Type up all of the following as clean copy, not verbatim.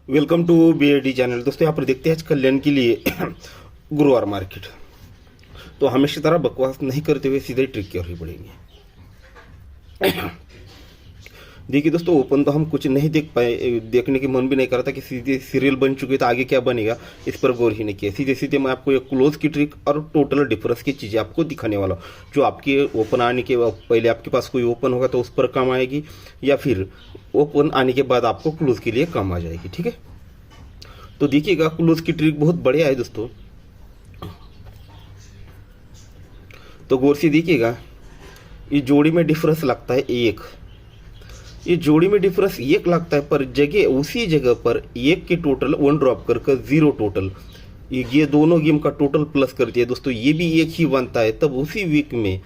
Welcome to BAD channel. दोस्तों यहाँ पर देखते हैं आज कल्याण के लिए गुरुवार मार्केट। तो हमेशा तरह बकवास नहीं करते हुए सीधे ट्रिक की ओर ही बढ़ेंगे। देखिए दोस्तों, ओपन तो हम कुछ नहीं देख पाए, देखने की मन भी नहीं कर रहा था कि सीधे सीरियल बन चुकी है तो आगे क्या बनेगा इस पर गौर ही नहीं किया। सीधे सीधे मैं आपको एक क्लोज की ट्रिक और टोटल डिफरेंस की चीज़ें आपको दिखाने वाला हूँ, जो आपके ओपन आने के पहले आपके पास कोई ओपन होगा तो उस पर काम आएगी, या फिर ओपन आने के बाद आपको क्लोज के लिए काम आ जाएगी। ठीक है, तो देखिएगा क्लोज की ट्रिक बहुत बढ़िया है दोस्तों, तो गौर से देखिएगा। ये जोड़ी में डिफरेंस लगता है एक, ये जोड़ी में डिफरेंस एक लगता है, पर जगह उसी जगह पर एक की टोटल वन ड्रॉप कर जीरो टोटल, ये दोनों गेम का टोटल प्लस करती है दोस्तों, ये भी एक ही बनता है। तब उसी वीक में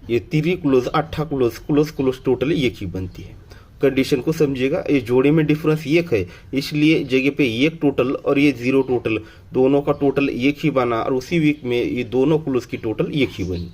ये 3 close 8 close close close total एक ही बनती है। कंडीशन को समझिएगा, ये जोड़ी में डिफरेंस एक है, इसलिए जगह पे एक टोटल और ये जीरो टोटल, दोनों का टोटल एक ही बना, और उसी वीक में ये दोनों क्लोज की टोटल एक ही बनी।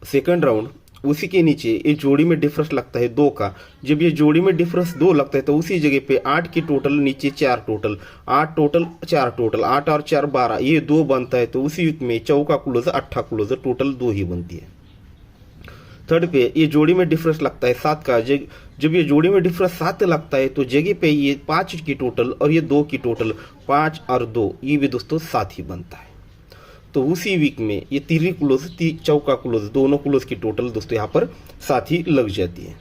सेकंड राउंड उसी के नीचे ये जोड़ी में डिफरेंस लगता है 2 का। जब ये जोड़ी में डिफरेंस 2 लगता है तो उसी जगह पे 8 की टोटल नीचे 4 टोटल, 8 टोटल 4 टोटल, 8 और 4 12, ये 2 बनता है, तो उसी वीक में चौका क्लोज 8 क्लोज टोटल 2 ही बनती है। थर्ड पे ये जोड़ी में डिफरेंस लगता है 7 का। जब ये जोड़ी में डिफरेंस 7 लगता है तो जगह पे ये 5 की टोटल और ये 2 की टोटल, 5 और 2, ये भी दोस्तों 7 ही बनता है। तो उसी वीक में ये 3 क्लोज चौका क्लोज दोनों क्लोज की टोटल दोस्तों यहाँ पर 7 ही लग जाती है।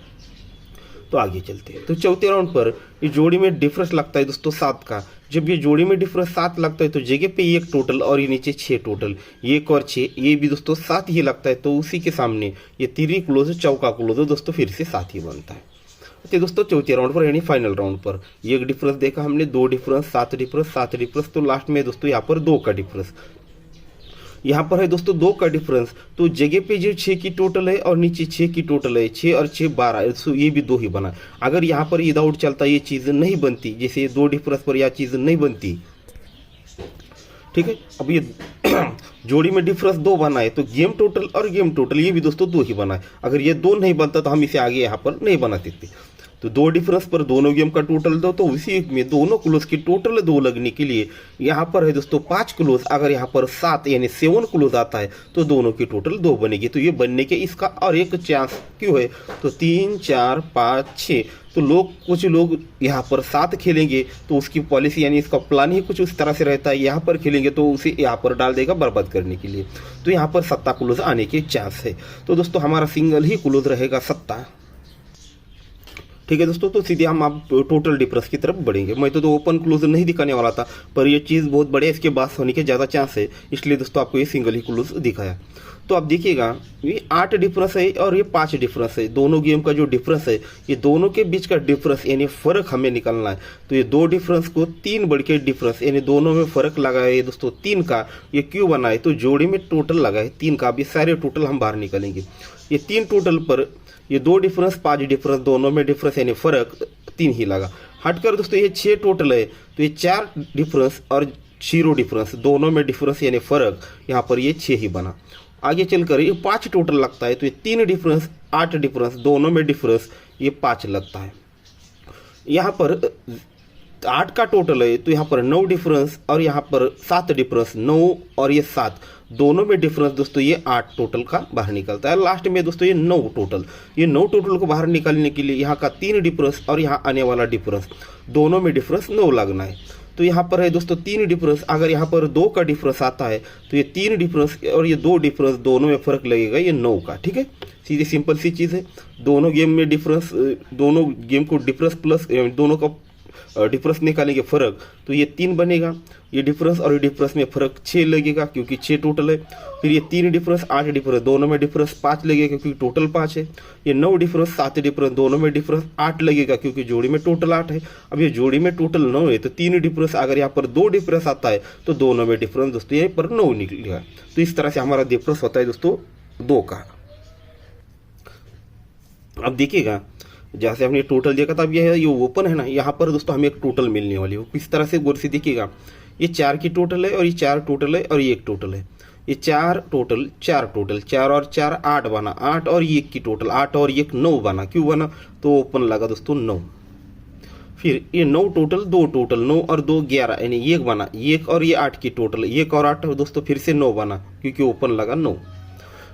तो आगे चलते हैं, तो चौथे राउंड पर ये जोड़ी में डिफरेंस लगता है दोस्तों 7 का। जब ये जोड़ी में डिफरेंस 7 लगता है तो जगह पे एक टोटल और ये नीचे 6 टोटल, 1 और 6, ये भी दोस्तों 7 ही लगता है, तो उसी के सामने ये 3 क्लोज चौका क्लोज दोस्तों फिर से 7 ही बनता है। तो दोस्तों चौथे राउंड पर यानी फाइनल राउंड पर एक डिफरेंस देखा हमने, 2 डिफरेंस, 7 डिफरेंस, 7 डिफरेंस, तो लास्ट में दोस्तों यहाँ पर 2 का डिफरेंस। यहाँ पर है दोस्तों 2 का डिफरेंस, तो जगह पे जो 6 की टोटल है और नीचे 6 की टोटल है, 6 और 6 12, तो ये भी 2 ही बना। अगर यहाँ पर विदाउट चलता ये चीज़ नहीं बनती, जैसे 2 डिफरेंस पर यह चीज़ नहीं बनती। ठीक है, अब ये जोड़ी में डिफरेंस 2 बना है तो गेम टोटल और गेम टोटल ये भी दोस्तों 2 ही बना है। अगर ये 2 नहीं बनता तो हम इसे आगे यहाँ पर नहीं बना सकते। तो 2 डिफरेंस पर दोनों गेम का टोटल दो, तो उसी में दोनों क्लोज की टोटल 2 लगने के लिए यहाँ पर है दोस्तों 5 क्लोज। अगर यहाँ पर 7 यानी 7 क्लोज आता है तो दोनों की टोटल 2 बनेगी। तो ये बनने के इसका और एक चांस क्यों है, तो 3 4 5 6, तो कुछ लोग यहाँ पर 7 खेलेंगे तो उसकी पॉलिसी यानी इसका प्लान ही कुछ उस तरह से रहता है, यहाँ पर खेलेंगे तो उसे यहाँ पर डाल देगा बर्बाद करने के लिए। तो यहाँ पर 7 क्लोज आने के चांस है। तो दोस्तों हमारा सिंगल ही क्लोज रहेगा 7। ठीक है दोस्तों, तो सीधे हम आप टोटल डिफरेंस की तरफ बढ़ेंगे। मैं तो ओपन क्लोज नहीं दिखाने वाला था, पर ये चीज़ बहुत बढ़िया, इसके पास होने के ज़्यादा चांस है, इसलिए दोस्तों आपको ये सिंगल ही क्लोज दिखाया। तो आप देखिएगा ये 8 डिफरेंस है और ये 5 डिफरेंस है, दोनों गेम का जो डिफरेंस है, ये दोनों के बीच का डिफरेंस यानी फ़र्क हमें निकालना है। तो ये 2 डिफरेंस को 3 बढ़ के डिफरेंस यानी दोनों में फ़र्क लगा है दोस्तों 3 का, ये क्यों बना है, तो जोड़ी में टोटल लगा है 3 का। अभी सारे टोटल हम बाहर निकालेंगे। ये 3 टोटल पर ये 2 डिफरेंस 5 डिफरेंस, दोनों में डिफरेंस यानी फ़र्क 3 ही लगा। हटकर दोस्तों ये 6 टोटल है, तो ये 4 डिफरेंस और 0 डिफरेंस, दोनों में डिफरेंस यानी फ़र्क, यहाँ पर ये 6 ही बना। आगे चलकर ये 5 टोटल लगता है, तो ये 3 डिफरेंस 8 डिफरेंस, दोनों में डिफरेंस ये 5 लगता है। यहाँ पर 8 का टोटल है तो यहाँ पर 9 डिफरेंस और यहाँ पर 7 डिफरेंस, 9 और ये 7, दोनों में डिफरेंस दोस्तों ये 8 टोटल का बाहर निकलता है। लास्ट में दोस्तों ये 9 टोटल, ये 9 टोटल को बाहर निकालने के लिए यहाँ का 3 डिफरेंस और यहाँ आने वाला डिफरेंस, दोनों में डिफरेंस 9 लगना है। तो यहाँ पर है दोस्तों 3 डिफरेंस, अगर यहाँ पर 2 का डिफरेंस आता है तो ये 3 डिफरेंस और ये 2 डिफरेंस, दोनों में फ़र्क लगेगा ये 9 का। ठीक है, सीधी सिंपल सी चीज़ है। दोनों गेम में डिफरेंस, दोनों गेम को डिफरेंस प्लस दोनों का डिफरेंस निकालेंगे फ़र्क, तो ये 3 बनेगा। ये डिफरेंस और ये डिफरेंस में फ़र्क 6 लगेगा क्योंकि 6 टोटल है। फिर ये 3 डिफरेंस 8 डिफरेंस, दोनों में डिफरेंस 5 लगेगा क्योंकि टोटल 5 है। ये 9 डिफरेंस 7 डिफरेंस, दोनों में डिफरेंस 8 लगेगा क्योंकि जोड़ी में टोटल 8 है। अब ये जोड़ी में टोटल 9 है तो 3 डिफरेंस, अगर यहाँ पर 2 डिफरेंस आता है तो दोनों में डिफरेंस दोस्तों यहाँ पर 9 निकलेगा। तो इस तरह से हमारा डिफरेंस होता है दोस्तों 2 का। अब देखिएगा जैसे हमने टोटल देखा था, अब ये ओपन है ना, यहाँ पर दोस्तों हमें एक टोटल मिलने वाली हो। किस तरह से गौर से देखिएगा, ये 4 की टोटल है और ये 4 टोटल है और ये 1 टोटल है। ये 4 टोटल 4 टोटल, 4 और 4 8 बना, 8 और 1 की टोटल, 8 और 1 9 बना। क्यों बना, तो ओपन लगा दोस्तों 9। फिर ये 9 टोटल, 2 टोटल, 9 और 2 11, यानी 1 बना, 1 और ये 8 की टोटल, 1 और 8 दोस्तों फिर से 9 बना क्योंकि ओपन लगा 9।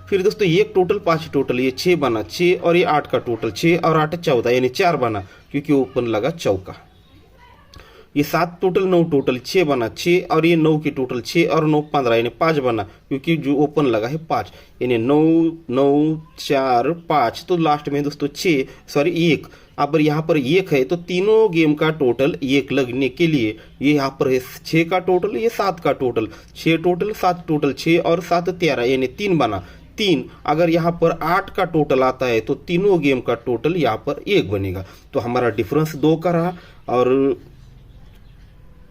फिर दोस्तों 1 टोटल 5 टोटल, ये 6 बना, 6 और ये 8 का टोटल, 6 और 8 14, यानी 4 बना क्योंकि ओपन लगा चौका। ये 7 टोटल, 9 टोटल, 6 बना, 6 और ये 9 की टोटल, 6 और 9 15, यानी 5 बना क्योंकि जो ओपन लगा है 5, यानी 9 9 4 5। तो लास्ट में दोस्तों 1। अब यहाँ पर 1 है तो तीनों गेम का टोटल 1 लगने के लिए ये यहाँ पर है 6 का टोटल, ये 7 का टोटल, 6 टोटल 7 टोटल, 6 और 7 13, यानी 3 बना 3। अगर यहाँ पर 8 का टोटल आता है तो तीनों गेम का टोटल यहाँ पर 1 बनेगा। तो हमारा डिफरेंस 2 का रहा और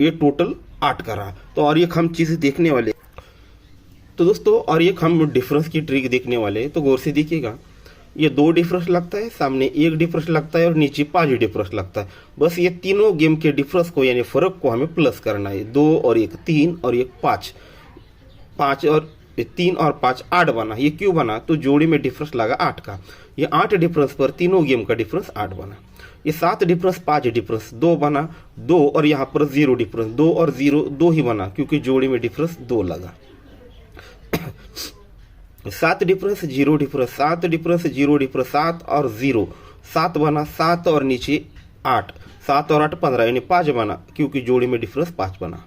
ये टोटल 8 का रहा। तो और एक हम चीज़ देखने वाले, तो दोस्तों और एक हम डिफरेंस की ट्रिक देखने वाले, तो गौर से देखिएगा। ये 2 डिफरेंस लगता है, सामने 1 डिफरेंस लगता है और नीचे 5 डिफरेंस लगता है। बस ये तीनों गेम के डिफरेंस को यानी फर्क को हमें प्लस करना है। 2 और 1 3 और 1 5, 5 और 3 और 5 8 बना। ये क्यों बना? तो जोड़ी में डिफरेंस लगा 8 का। ये 8 डिफरेंस पर तीनों गेम का डिफरेंस 8 बना। ये 7 डिफरेंस 5 डिफरेंस 2 बना, 2 और यहाँ पर 0 डिफरेंस, 2 और 0 2 ही बना क्योंकि जोड़ी में डिफरेंस 2 लगा। 7 डिफरेंस 0 डिफरेंस, 7 डिफरेंस 0 डिफरेंस, 7 और 0 7 बना, 7 और नीचे 8, 7 और 8 15, यानी 5 बना क्योंकि जोड़ी में डिफरेंस 5 बना।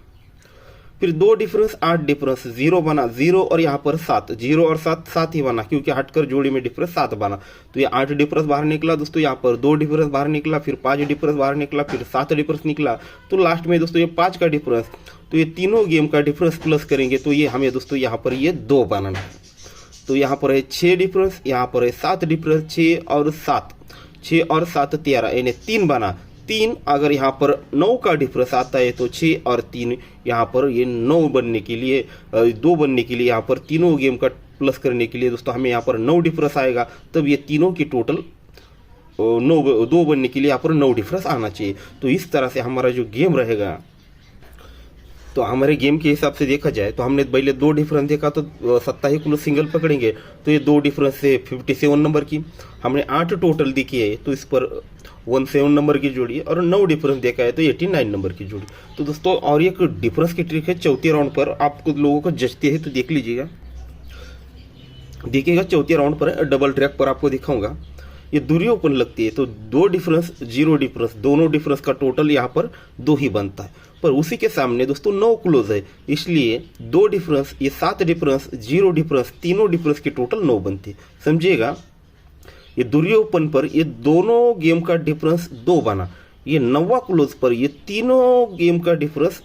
फिर 2 डिफरेंस 8 डिफरेंस, 0 बना, 0 और यहाँ पर 7, 0 और 7 7 ही बना क्योंकि हटकर जोड़ी में डिफरेंस 7 बना। तो ये 8 डिफरेंस बाहर निकला दोस्तों, यहाँ पर 2 डिफरेंस बाहर निकला, फिर 5 डिफरेंस बाहर निकला, फिर 7 डिफरेंस निकला। तो लास्ट में दोस्तों ये 5 का डिफरेंस, तो ये तीनों गेम का डिफरेंस प्लस करेंगे तो ये हमें दोस्तों यहाँ पर ये 2 बनाना है। तो यहाँ पर है 6 डिफरेंस, यहाँ पर है 7 डिफरेंस, 6 और 7, 6 और 7 13, यानी 3 बना। 3 अगर यहाँ पर 9 का डिफरेंस आता है तो 6 और 3 यहाँ पर ये 9 बनने के लिए 2 बनने के लिए यहाँ पर तीनों गेम का प्लस करने के लिए दोस्तों हमें यहाँ पर 9 डिफरेंस आएगा। तब ये तीनों की टोटल 2 बनने के लिए यहाँ पर 9 डिफरेंस आना चाहिए। तो इस तरह से हमारा जो गेम रहेगा, तो हमारे गेम के हिसाब से देखा जाए तो हमने पहले 2 डिफरेंस देखा तो साप्ताहिक क्लोज सिंगल पकड़ेंगे तो ये 2 डिफरेंस से 57 नंबर की। हमने 8 टोटल देखी है तो इस पर 17 नंबर की जोड़ी, और 9 डिफरेंस देखा है तो 89 नंबर की जोड़ी। तो दोस्तों और एक डिफरेंस की ट्रिक है चौथे राउंड पर, आपको लोगों को जचती है तो देख लीजिएगा, देखिएगा चौथे राउंड पर डबल ट्रैक पर आपको दिखाऊंगा। ये दूरी ओपन लगती है तो 2 डिफरेंस 0 डिफरेंस, दोनों डिफरेंस का टोटल यहाँ पर 2 ही बनता है। पर उसी के सामने दोस्तों 9 क्लोज है, इसलिए 2 डिफरेंस, ये 7 डिफरेंस, 0 डिफरेंस, तीनों डिफरेंस की टोटल 9 बनती है। समझिएगा, ये दूरी ओपन पर ये दोनों गेम का डिफरेंस 2 बना, ये 9वां क्लोज पर ये तीनों गेम का डिफरेंस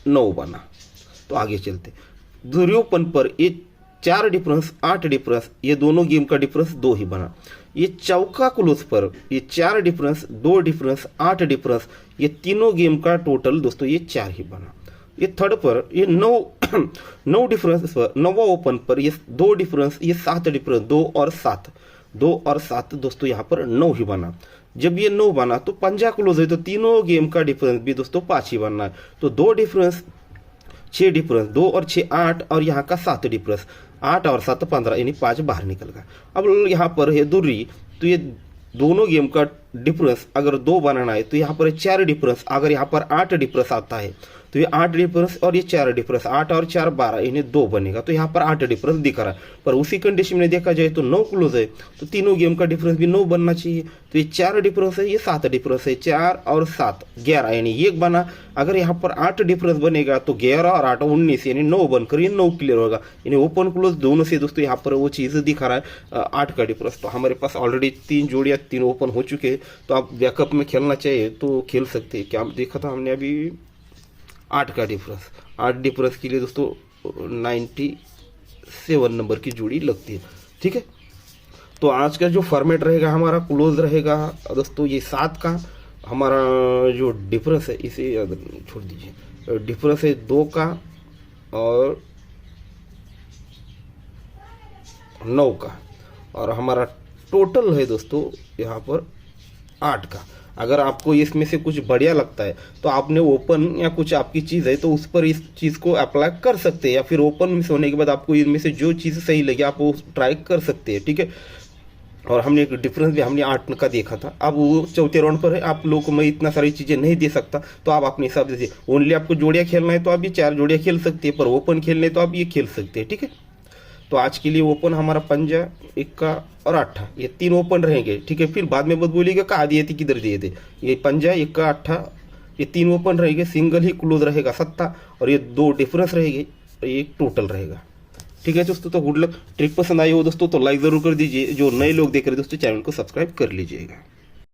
9 बना। तो आगे चलते, दूरी ओपन पर ये 4 डिफरेंस 8 डिफरेंस, ये दोनों गेम का डिफरेंस 2 ही बना। ये चौका क्लोज पर ये 4 डिफरेंस 2 डिफरेंस 8 डिफरेंस, ये तीनों गेम का टोटल दोस्तों ये 4 ही बना। ये थर्ड पर ये 9 डिफरेंस पर 9वां ओपन पर ये 2 डिफरेंस, ये 7 डिफरेंस, 2 और 7 दोस्तों यहाँ पर 9 ही बना। जब ये 9 बना तो पंजा क्लोज है तो तीनों गेम का डिफरेंस भी दोस्तों 5 ही बनना है। तो 2 डिफरेंस 6 डिफरेंस, 2 और 6 8, और यहाँ का 7 डिफरेंस, 8 और 7 15, यानी 5 बाहर निकल गया। अब यहाँ पर है दूरी, तो ये दोनों गेम का डिफरेंस अगर 2 बनाना है तो यहाँ पर 4 डिफरेंस, अगर यहाँ पर 8 डिफरेंस आता है तो ये 8 डिफरेंस और ये 4 डिफरेंस, 8 और 4 12, इन्हें 2 बनेगा। तो यहाँ पर 8 डिफरेंस दिख रहा है। पर उसी कंडीशन में देखा जाए तो 9 क्लोज है तो तीनों गेम का डिफरेंस भी 9 बनना चाहिए। तो ये 4 डिफरेंस है, ये 7 डिफरेंस है, 4 और 7 11, यानी 1 बना। अगर यहाँ पर 8 डिफरेंस बनेगा तो 11 और 8 19, यानी 9 बनकर ये 9 क्लियर होगा। यानी ओपन क्लोज दोनों से दोस्तों यहाँ पर वो चीज़ दिखा रहा है 8 का डिफरेंस। तो हमारे पास ऑलरेडी 3 जोड़ियाँ 3 ओपन हो चुके हैं। तो आप बैकअप में खेलना चाहिए तो खेल सकते हैं। क्या देखा था हमने अभी 8 का डिफरेंस, 8 डिफरेंस के लिए दोस्तों 97 नंबर की जोड़ी लगती है। ठीक है, तो आज का जो फॉर्मेट रहेगा हमारा क्लोज रहेगा दोस्तों। ये 7 का हमारा जो डिफरेंस है इसे छोड़ दीजिए, डिफरेंस है 2 का और 9 का, और हमारा टोटल है दोस्तों यहाँ पर 8 का। अगर आपको इसमें से कुछ बढ़िया लगता है तो आपने ओपन या कुछ आपकी चीज़ है तो उस पर इस चीज़ को अप्लाई कर सकते हैं, या फिर ओपन में से होने के बाद आपको इनमें से जो चीज़ सही लगे आप वो ट्राई कर सकते हैं। ठीक है, और हमने एक डिफरेंस भी हमने 8 का देखा था। अब वो चौथे राउंड पर है, आप लोगों को मैं इतना सारी चीज़ें नहीं दे सकता, तो आप अपने हिसाब से ओनली आपको जोड़ियाँ खेलना है तो आप ये 4 जोड़ियाँ खेल सकते हैं, पर ओपन खेलने तो आप ये खेल सकते हैं, ठीक है। तो आज के लिए ओपन हमारा पंजा, इक्का और अट्ठा, ये 3 ओपन रहेंगे, ठीक है। फिर बाद में मत बोलिएगा कहाँ दिए थे किधर दिए थे। ये पंजा, इक्का, अट्ठा, ये 3 ओपन रहेंगे, सिंगल ही क्लोज रहेगा सत्ता, और ये 2 डिफरेंस रहेंगे, और ये एक टोटल रहेगा, ठीक है दोस्तों। तो गुड लक। ट्रिक पसंद आई हो दोस्तों तो लाइक ज़रूर कर दीजिए। जो नए लोग देख रहे हैं दोस्तों, चैनल को सब्सक्राइब कर लीजिएगा।